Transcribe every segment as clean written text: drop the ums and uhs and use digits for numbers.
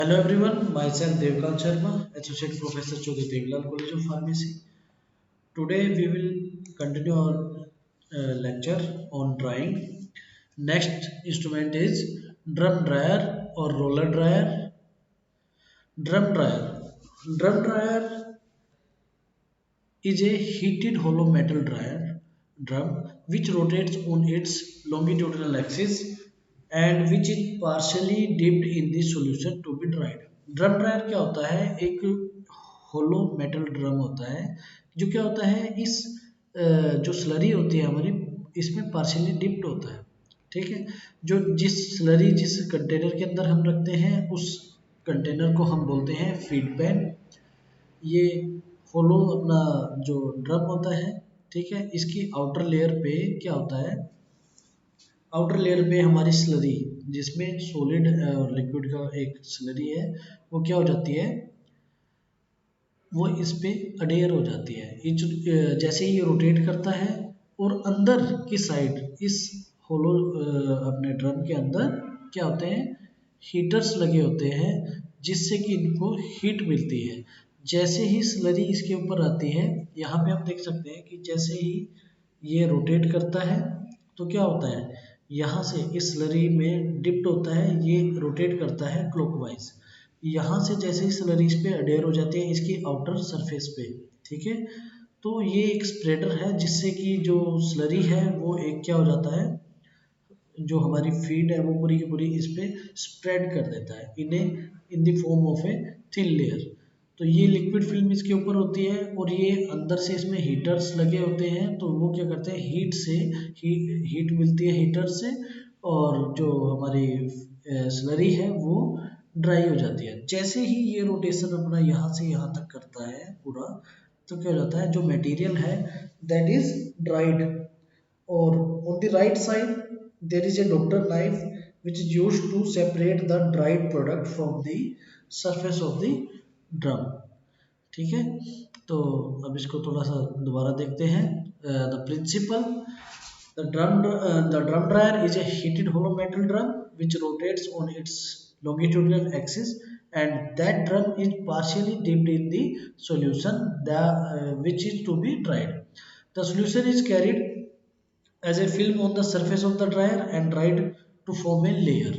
Hello everyone, myself Devkal Sharma, Associate Professor Chaudhary Devilal College of Pharmacy. Today we will continue our lecture on drying. Next instrument is drum dryer or roller dryer. Drum dryer. Drum dryer is a heated hollow metal dryer drum which rotates on its longitudinal axis and which is partially dipped in the solution to be dried. Drum dryer क्या होता है? एक होलो metal drum होता है जो क्या होता है इस जो स्लरी होती है हमारी इसमें पार्शियली डिप्ड होता है। ठीक है, जो जिस स्लरी जिस कंटेनर के अंदर हम रखते हैं उस कंटेनर को हम बोलते हैं फीड पैन। ये होलो अपना जो ड्रम होता है, ठीक है, इसकी आउटर लेयर पे क्या होता है, आउटर लेयर पे हमारी स्लरी जिसमें सॉलिड और लिक्विड का एक स्लरी है वो क्या हो जाती है, वो इस पे अडेयर हो जाती है। ये जैसे ही ये रोटेट करता है और अंदर की साइड इस होलो अपने ड्रम के अंदर क्या होते हैं, हीटर्स लगे होते हैं जिससे कि इनको हीट मिलती है। जैसे ही स्लरी इसके ऊपर आती है, यहाँ पे हम देख सकते हैं कि जैसे ही ये रोटेट करता है तो क्या होता है, यहाँ से इस स्लरी में डिप्ट होता है, ये रोटेट करता है क्लॉकवाइज। यहाँ से जैसे ही स्लरी इस पे अडेयर हो जाती है इसकी आउटर सरफेस पे, ठीक है, तो ये एक स्प्रेडर है जिससे कि जो स्लरी है वो एक क्या हो जाता है, जो हमारी फीड है वो पूरी की पूरी इस पे स्प्रेड कर देता है in the form of a thin layer. तो ये लिक्विड फिल्म इसके ऊपर होती है और ये अंदर से इसमें हीटर्स लगे होते हैं तो वो क्या करते हैं, हीट से हीट मिलती है हीटर से और जो हमारी स्लरी है वो ड्राई हो जाती है। जैसे ही ये रोटेशन अपना यहाँ से यहाँ तक करता है पूरा, तो क्या हो जाता है, जो मटेरियल है दैट इज ड्राइड। और on the right side there is a doctor knife which is used to separate the dried product from the surface of the drum। ठीक है, तो अब इसको थोड़ा सा दोबारा देखते हैं। The principle, the drum dryer is a heated hollow metal drum which rotates on its longitudinal axis and that drum is partially dipped in the solution which is to be dried. The solution is carried as a film on the surface of the dryer and dried to form a layer।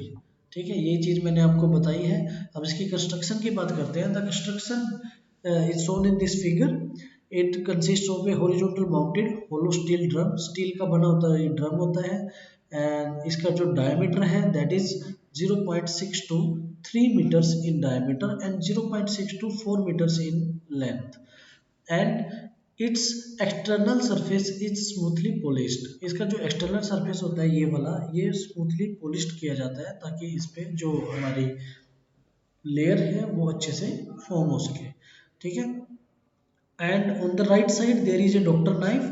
ठीक है, ये चीज़ मैंने आपको बताई है। अब इसकी construction की बात करते हैं। The construction is shown in this figure. It consist of a horizontal mounted hollow steel drum, steel का बना होता है ये ड्रम होता है एंड इसका जो डायमीटर है that is 0.623 metres in diameter and 0.624 metres in length and its external surface is smoothly polished. इसका जो एक्सटर्नल सरफेस होता है ये वाला, ये स्मूथली पॉलिश्ड किया जाता है ताकि इस पे जो हमारी लेयर है वो अच्छे से फॉर्म हो सके। ठीक है, and on the right side there is a doctor knife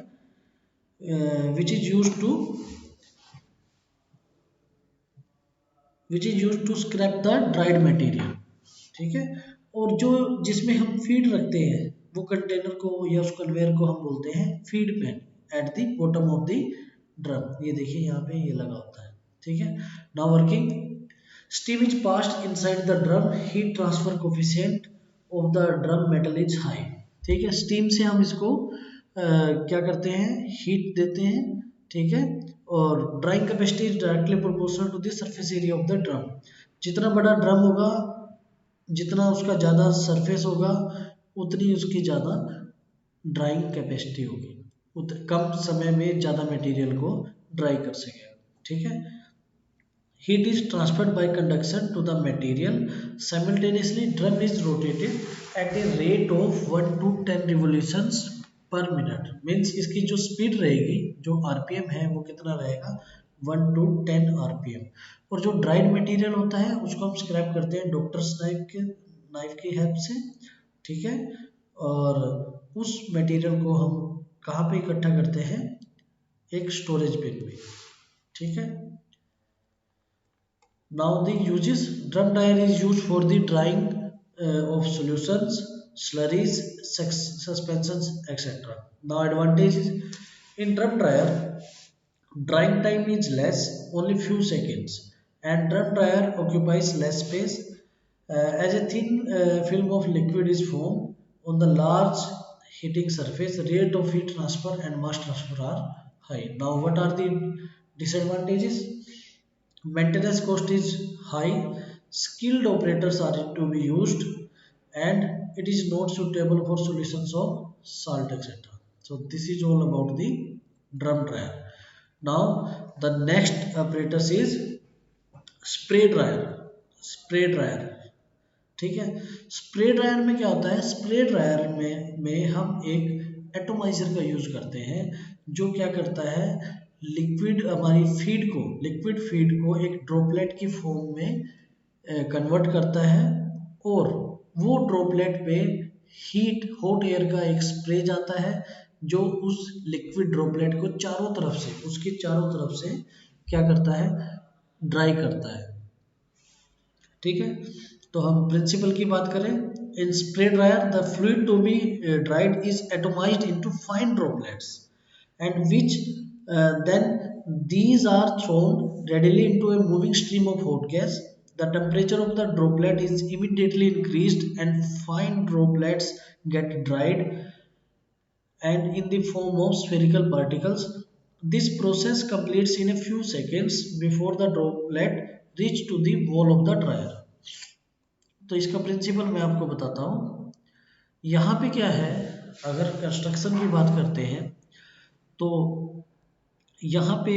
which is use to scrap the dried material. ठीक है, और जो जिसमें हम फीड रखते हैं वो कंटेनर को या उस कन्वेयर को हम बोलते हैं feed pan eight the bottom of the drum. ये देखिए यहाँ पे ये लगा होता है। ठीक है, now working, steam is passed inside the drum, heat transfer coefficient of the drum metal is high. ठीक है, स्टीम से हम इसको क्या करते हैं, हीट देते हैं। ठीक है, और drying capacity is directly proportional to the surface area of the drum. जितना बड़ा ड्रम होगा, जितना उसका ज़्यादा सरफेस होगा उतनी उसकी ज़्यादा ड्राइंग कैपेसिटी होगी, कम समय में ज़्यादा मटेरियल को ड्राई कर सकेगा। ठीक है, heat is transferred by conduction to the material simultaneously, drum is rotated at a rate of 1 to 10 revolutions per minute। Means इसकी जो स्पीड रहेगी, जो आरपीएम है वो कितना रहेगा, 1 to 10 आरपीएम। और जो ड्राइड मटेरियल होता है उसको हम स्क्रैप करते हैं डॉक्टर्स नाइफ की हेल्प से। ठीक है, और उस मटेरियल को हम कहाँ पे इकट्ठा करते हैं, एक स्टोरेज बिन में। ठीक है, now the uses, drum dryer is used for the drying of solutions, slurries, suspensions, etc. Now advantages, in drum dryer drying time is less, only few seconds, and drum dryer occupies less space, As a thin film of liquid is formed on the large heating surface, rate of heat transfer and mass transfer are high. Now, what are the disadvantages? Maintenance cost is high, skilled operators are to be used, and it is not suitable for solutions of salt, etc. So, this is all about the drum dryer. Now, the next apparatus is spray dryer. Spray dryer, ठीक है. Spray dryer में क्या होता है? Spray dryer में हम एक atomiser का यूज करते हैं, जो क्या करता है, लिक्विड हमारी फीड को, लिक्विड फीड को एक ड्रॉपलेट की फॉर्म में कन्वर्ट करता है, और वो ड्रॉपलेट पे हीट हॉट एयर का एक स्प्रे जाता है, जो उस लिक्विड ड्रॉपलेट को चारों तरफ से, उसकी चारों तरफ से क्या करता है, ड्राई करता है. ठीक है. तो हम प्रिंसिपल की बात करें, in spray dryer the fluid to be dried is atomised into fine droplets and which then these are thrown readily into a moving stream of hot gas. The temperature of the droplet is immediately increased and fine droplets get dried and in the form of spherical particles. This process completes in a few seconds before the droplet reach to the wall of the dryer. तो इसका principal मैं आपको बताता हूँ. यहाँ पे क्या है, अगर कंस्ट्रक्शन की बात करते हैं तो यहाँ पे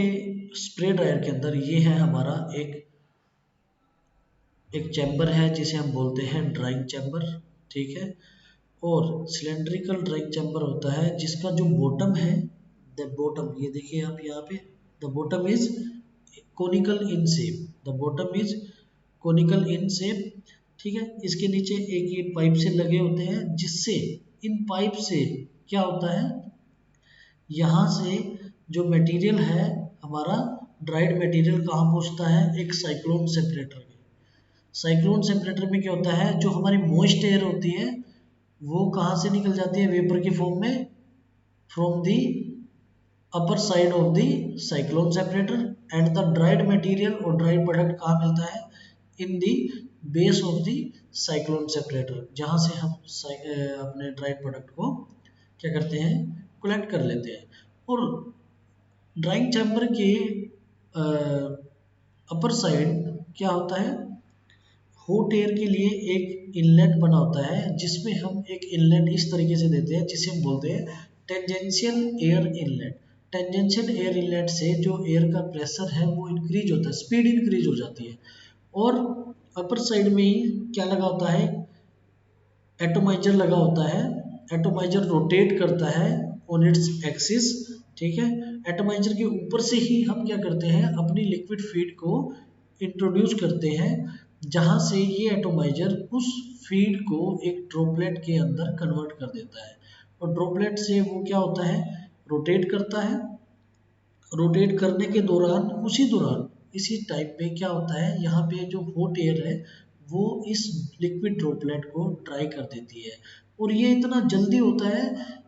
स्प्रे ड्रायर के अंदर ये है हमारा एक चैम्बर है, जिसे हम बोलते हैं ड्राइंग चैम्बर. ठीक है. और सिलेंड्रिकल ड्राइंग चैम्बर होता है जिसका जो बॉटम है, द बॉटम, ये देखिए आप यहाँ पे, the bottom is conical in shape, the bottom is conical in shape. ठीक है. इसके नीचे एक ये पाइप से लगे होते हैं, जिससे इन पाइप से क्या होता है, यहाँ से जो मटेरियल है हमारा ड्राइड मटेरियल कहाँ पहुँचता है, एक साइक्लोन सेपरेटर में. साइक्लोन सेपरेटर में क्या होता है, जो हमारी मॉइस्ट एयर होती है वो कहाँ से निकल जाती है, वेपर की फॉर्म में, from the upper side of the cyclone separator, and the dried material और ड्राइड प्रोडक्ट कहाँ मिलता है, in the base of the cyclone separator, जहाँ से हम अपने ड्राइड प्रोडक्ट को क्या करते हैं, कलेक्ट कर लेते हैं. और ड्राइंग चैम्बर के अपर साइड क्या होता है, हॉट एयर के लिए एक इनलेट बना होता है, जिसमें हम एक इनलेट इस तरीके से देते हैं जिसे हम बोलते हैं tangential air inlet. Tangential air inlet से जो एयर का प्रेशर है वो इंक्रीज होता है, स्पीड इंक्रीज हो जाती है. और अपर साइड में ही क्या लगा होता है, एटोमाइजर लगा होता है. एटोमाइजर रोटेट करता है ऑन इट्स एक्सिस. ठीक है. एटोमाइजर के ऊपर से ही हम क्या करते हैं, अपनी लिक्विड फीड को इंट्रोड्यूस करते हैं, जहाँ से ये एटोमाइजर उस फीड को एक ड्रॉपलेट के अंदर कन्वर्ट कर देता है, और ड्रॉपलेट से वो क्या होता है, रोटेट करता है. रोटेट करने के दौरान, उसी दौरान, इसी टाइम पे क्या होता है, यहाँ पे जो हॉट एयर है वो इस लिक्विड ड्रॉपलेट को ड्राई कर देती है. और ये इतना जल्दी होता है,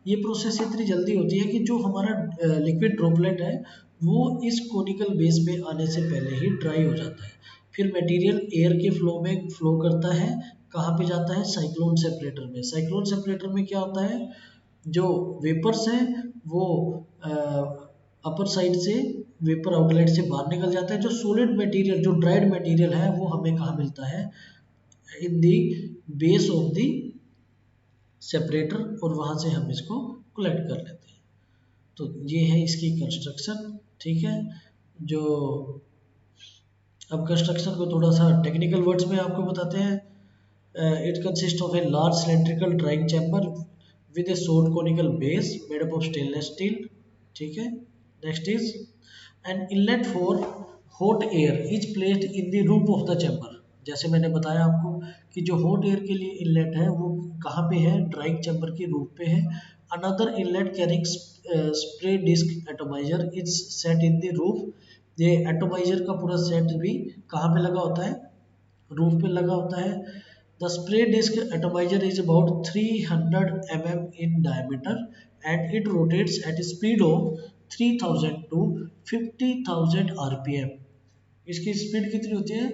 ये प्रोसेस इतनी जल्दी होती है कि जो हमारा लिक्विड ड्रॉपलेट है वो इस कोनिकल बेस पे आने से पहले ही ड्राई हो जाता है. फिर मटेरियल एयर के फ्लो में फ्लो करता है, कहाँ पे जाता है, साइक्लोन सेपरेटर में. साइक्लोन सेपरेटर में क्या होता है, जो वेपर्स हैं वो अपर साइड से वेपर आउटलेट से बाहर निकल जाता है. जो सॉलिड मटेरियल, जो ड्राइड मटेरियल है वो हमें कहाँ मिलता है, in the base of the separator, और वहाँ से हम इसको कलेक्ट कर लेते हैं. तो ये है इसकी कंस्ट्रक्शन. ठीक है. जो अब कंस्ट्रक्शन को थोड़ा सा टेक्निकल वर्ड्स में आपको बताते हैं. It consist of a large cylindrical drawing chamber with a short conical base made up of stainless steel. ठीक है. Next is an inlet for hot air is placed in the roof of the chamber. जैसे मैंने बताया आपको कि जो hot air के लिए इनलेट है वो कहाँ पे है, ड्राइंग चैम्बर की रूफ पे है. Another inlet carrying spray disc atomizer is set in the roof. ये एटोमाइजर का पूरा सेट भी कहाँ पे लगा होता है, रूफ पे लगा होता है. The spray disc atomizer is about 300 mm in diameter and it rotates at a speed of 3000 to 50,000 rpm. इसकी स्पीड कितनी होती है,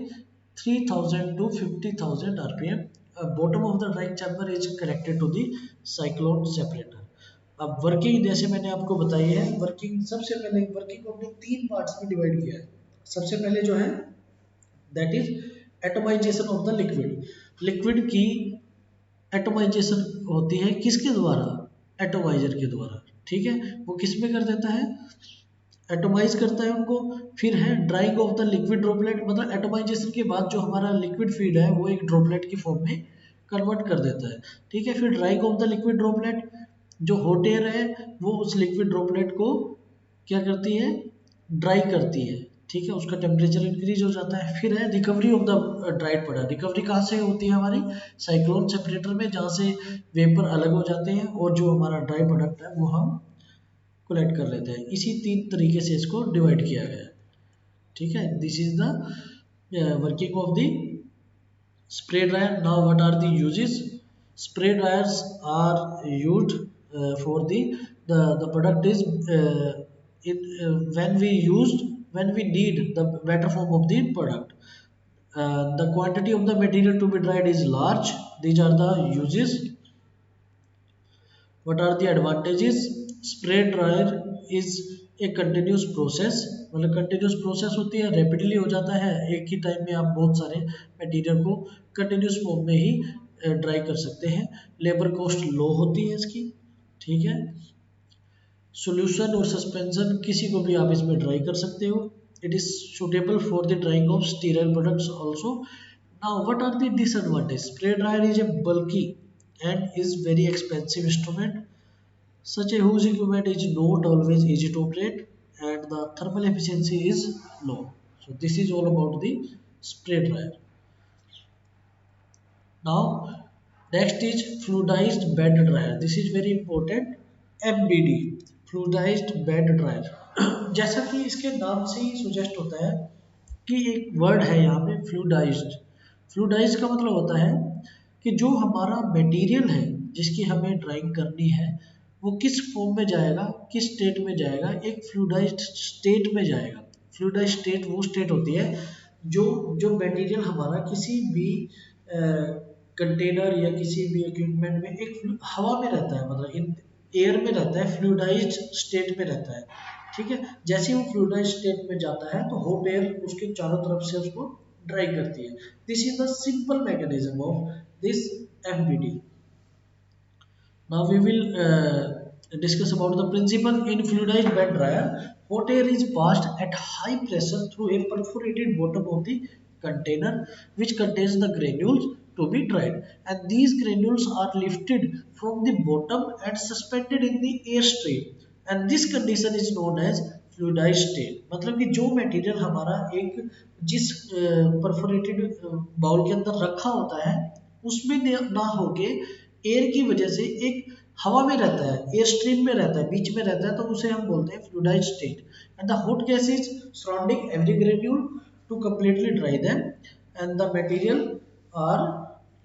3000 to 50,000 RPM. Bottom of the drying chamber is connected to the cyclone separator. अब working जैसे मैंने आपको बताई है, वर्किंग सबसे पहले वर्किंग को हमने तीन पार्ट्स में डिवाइड किया है। सबसे पहले जो है that is atomization of the liquid. Liquid की एटमाइजेशन होती है किसके द्वारा? एटोमाइजर के द्वारा। ठीक है, वो किस में कर देता है? एटोमाइज करता है उनको। फिर है drying of the liquid droplet, मतलब एटोमाइजेशन के बाद जो हमारा लिक्विड फीड है वो एक ड्रॉपलेट की फॉर्म में कन्वर्ट कर देता है। ठीक है, फिर drying of the liquid droplet, जो हॉट एयर है वो उस लिक्विड ड्रॉपलेट को क्या करती है? ड्राई करती है। ठीक है, उसका टेम्परेचर इंक्रीज हो जाता है। फिर है recovery of the dried product. Recovery कहाँ से होती है? हमारी साइक्लोन सेपरेटर में, जहाँ से वेपर अलग हो जाते हैं और जो हमारा ड्राई प्रोडक्ट है वो हम कलेक्ट कर लेते हैं। इसी तीन तरीके से इसको डिवाइड किया गया है। ठीक है, this is the working of the spray dryer. Now what are the uses? Spray dryers are used for the product is when we used when we need the better form of the product. The quantity of the material to be dried is large. These are the uses. What are the advantages? Spray dryer is a continuous process, मतलब continuous process होती है, rapidly हो जाता है। एक ही time में आप बहुत सारे मटेरियल को कंटिन्यूस फॉर्म में ही ड्राई कर सकते हैं। लेबर कॉस्ट लो होती है इसकी। ठीक है, सॉल्यूशन और सस्पेंशन किसी को भी आप इसमें ड्राई कर सकते हो। It is suitable for the drying of sterile products also. Now what are the disadvantage? Spray dryer is a bulky and is very expensive instrument. Such a huge equipment is not always easy to operate and the thermal efficiency is low. So this is all about the spray dryer. Now next is fluidized bed dryer. This is very important. FBD, fluidized bed dryer. जैसा कि इसके नाम से ही suggest होता है कि एक word है यहाँ पे फ्लूडाइज्ड। फ्लूडाइज्ड का मतलब होता है कि जो हमारा मटेरियल है जिसकी हमें ड्राइंग करनी है वो किस फॉर्म में जाएगा, किस स्टेट में जाएगा? एक फ्लूडाइज्ड स्टेट में जाएगा। फ्लूडाइज्ड स्टेट वो स्टेट होती है जो जो मटेरियल हमारा किसी भी कंटेनर या किसी भी इक्विपमेंट में एक हवा में रहता है, मतलब इन एयर में रहता है, फ्लूडाइज्ड स्टेट में रहता है। ठीक है, जैसे वो फ्लूइडाइज्ड स्टेट में जाता है तो हॉट एयर उसके चारों तरफ से उसको ड्राई करती है। This is the simple mechanism of this FBD. Now we will discuss about the principle in fluidized bed dryer. Hot air is passed at high pressure through a perforated bottom of the container which contains the granules to be dried, and these granules are lifted from the bottom and suspended in the airstream, and this condition is known as fluidized state। मतलब कि जो material हमारा एक जिस perforated bowl के अंदर रखा होता है उसमें ना होके एयर की वजह से एक हवा में रहता है, एयर स्ट्रीम में रहता है, बीच में रहता है, तो उसे हम बोलते हैं fluidised state. And the hot gas is surrounding every granule to completely dry them and the material are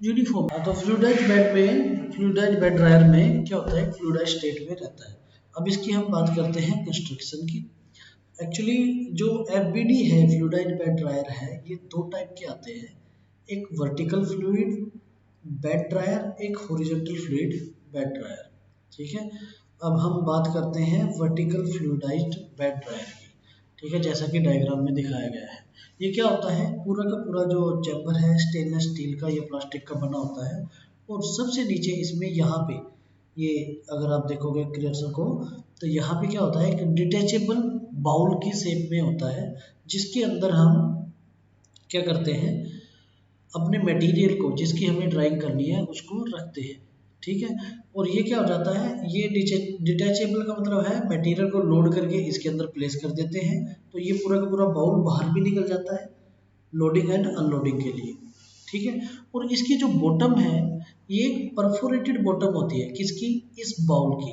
uniform. तो फ्लूइडाइज्ड बेड ड्रायर में क्या होता है? फ्लूइडाइज्ड स्टेट में रहता है। अब इसकी हम बात करते हैं कंस्ट्रक्शन की। एक्चुअली जो एफबीडी है, फ्लूइडाइज्ड बेड ड्रायर है, ये दो टाइप के आते हैं। एक वर्टिकल फ्लूइड बेड ड्रायर, एक हॉरिजॉन्टल फ्लूइड बेड ड्रायर। ठीक है, अब हम बात करते हैं वर्टिकल फ्लूइडाइज्ड बेड ड्रायर की। ठीक है, जैसा कि डायग्राम में दिखाया गया है। ये क्या होता है? पूरा का पूरा जो चैम्बर है स्टेनलेस स्टील का या प्लास्टिक का बना होता है और सबसे नीचे इसमें यहाँ पे ये अगर आप देखोगे क्रिएशन को तो यहाँ पे क्या होता है? एक डिटैचेबल बाउल की शेप में होता है जिसके अंदर हम क्या करते हैं? अपने मटेरियल को जिसकी हमें ड्राइंग करनी है उसको रखते हैं। ठीक है, और ये क्या हो जाता है? ये डिटैचेबल का मतलब है मटेरियल को लोड करके इसके अंदर प्लेस कर देते हैं तो ये पूरा का पूरा बाउल बाहर भी निकल जाता है लोडिंग एंड अनलोडिंग के लिए। ठीक है, और इसकी जो बॉटम है ये एक परफोरेटेड बॉटम होती है किसकी? इस बाउल की।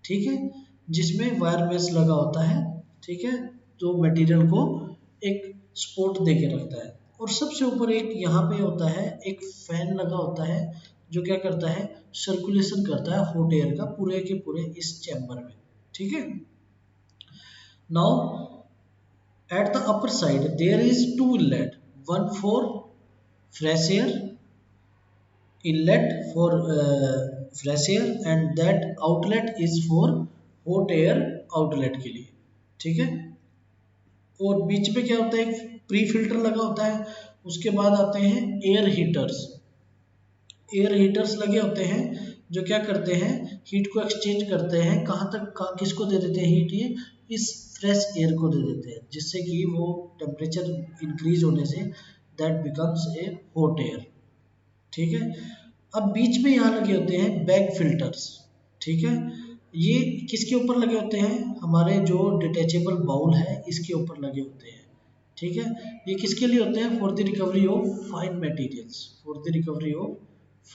ठीक है, जिसमें वायर मेश लगा होता है। ठीक है, तो मटेरियल को एक सपोर्ट दे के रखता है। और सबसे ऊपर एक यहाँ पे होता है एक फैन लगा होता है जो क्या करता है? सर्कुलेशन करता है हॉट एयर का पूरे के पूरे इस चैम्बर में। ठीक है, now at the upper side there is two inlet, one for fresh air inlet for fresh air, and that outlet is for hot air outlet के लिए, ठीक है। और बीच में क्या होता है, एक प्री फिल्टर लगा होता है। उसके बाद आते हैं एयर हीटर्स। एयर हीटर्स लगे होते हैं जो क्या करते हैं, हीट को एक्सचेंज करते हैं, कहाँ तक किसको दे देते हैं हीट, ये इस फ्रेश एयर को दे देते हैं, जिससे कि वो टेम्परेचर इंक्रीज होने say that becomes a hot air, ठीक है। अब बीच में यहाँ लगे होते हैं बैग फिल्टर्स, ठीक है। ये किसके ऊपर लगे होते हैं, हमारे जो डिटैचेबल बाउल है इसके ऊपर लगे होते हैं, ठीक है। ये किसके लिए होते हैं, for the recovery of fine materials, for the recovery of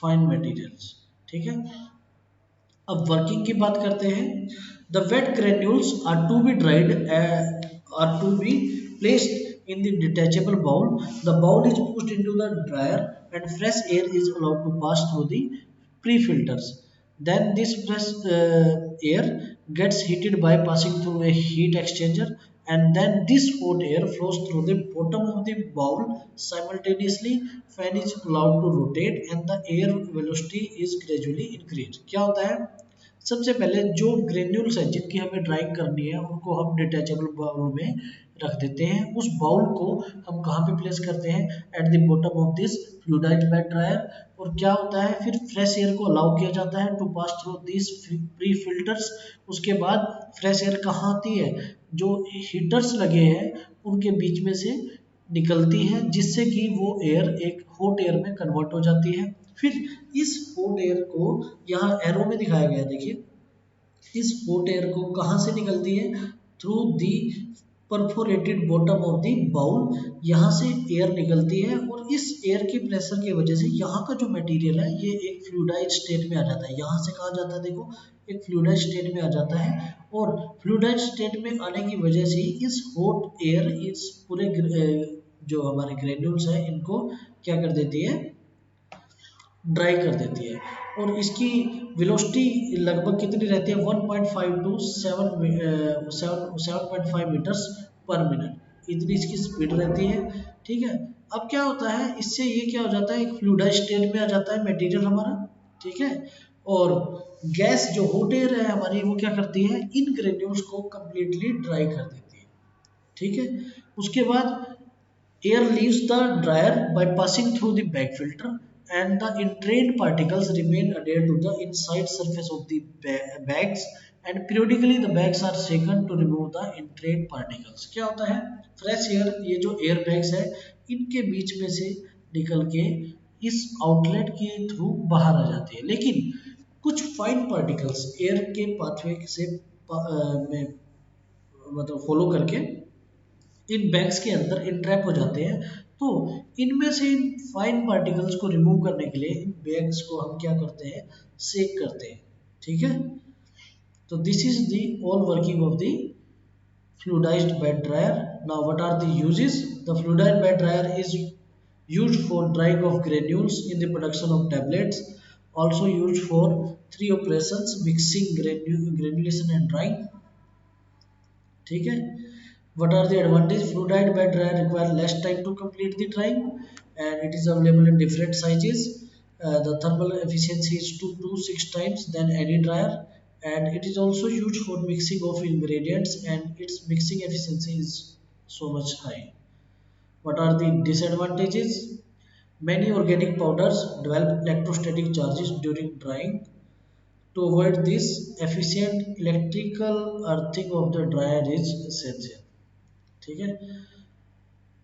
fine materials, ठीक है। अब वर्किंग की बात करते हैं। The wet granules are to be dried are to be placed in the detachable bowl. The bowl is pushed into the dryer and fresh air is allowed to pass through the pre filters. Then this fresh air gets heated by passing through a heat exchanger, and then this hot air flows through the bottom of the bowl simultaneously. Fan is allowed to rotate and the air velocity is gradually increased. क्या होता है, सबसे पहले जो granules है जिनकी हमें drawing करनी है उनको हम डिटैचेबल बाउल में रख देते हैं। उस बाउल को हम कहाँ पे प्लेस करते हैं, at the bottom of this fluidised bed dryer. और क्या होता है, फिर फ्रेश एयर को अलाउ किया जाता है to pass through this pre filters. उसके बाद फ्रेश एयर कहाँ आती है, जो हीटर्स लगे हैं उनके बीच में से निकलती है, जिससे कि वो एयर एक हॉट एयर में कन्वर्ट हो जाती है। फिर इस हॉट एयर को यहाँ एरो में दिखाया गया, देखिए इस हॉट एयर को कहाँ से निकलती है, through the perforated bottom of the bowl, यहाँ से एयर निकलती है। और इस एयर के प्रेशर की वजह से यहाँ का जो मटेरियल है ये एक फ्लूइडाइज स्टेट में आ जाता है। यहाँ से कहाँ जाता है, देखो एक फ्लूइडाइज स्टेट में आ जाता है। और फ्लूइडाइज स्टेट में आने की वजह से इस हॉट एयर इस पूरे जो हमारे ग्रेन्यूल्स हैं इनको क्या कर देती है, ड्राई कर देती है। और इसकी वेलोसिटी लगभग कितनी रहती है, 1.5 टू 7.5 मीटर्स पर मिनट, इतनी इसकी स्पीड रहती है, ठीक है। अब क्या होता है, इससे ये क्या हो जाता है, एक फ्लूइडाइज स्टेट में आ जाता है मटेरियल हमारा, ठीक है। और गैस जो हॉट एयर है हमारी वो क्या करती है, इन ग्रेन्यूल्स को कंप्लीटली ड्राई कर देती है, ठीक है। उसके बाद air leaves the dryer by passing through the bag filter, and the entrained particles remain adhered to the inside surface of the bags, and periodically the bags are shaken to remove the entrained particles। क्या होता है, fresh air ये जो air bags है इनके बीच में से निकल के इस आउटलेट के थ्रू बाहर आ जाती है, लेकिन कुछ फाइन पार्टिकल्स एयर के पाथवे से में मतलब फॉलो करके इन बैग्स के अंदर इंट्रैप हो जाते हैं। तो इनमें से इन फाइन पार्टिकल्स को रिमूव करने के लिए इन बैग्स को हम क्या करते हैं, सेक करते हैं, ठीक है। तो this is the all working of the fluidized bed dryer. Now what are the uses? The fluidized bed dryer is used for drying of granules in the production of tablets, also used for three operations, mixing, granulation and drying, ठीक है। What are the advantages? Fluidized bed dryer require less time to complete the drying, and it is available in different sizes. The thermal efficiency is 2 to 6 times than any dryer, and it is also used for mixing of ingredients, and its mixing efficiency is so much high. What are the disadvantages? Many organic powders develop electrostatic charges during drying. To avoid this, efficient electrical earthing of the dryer is essential, ठीक है।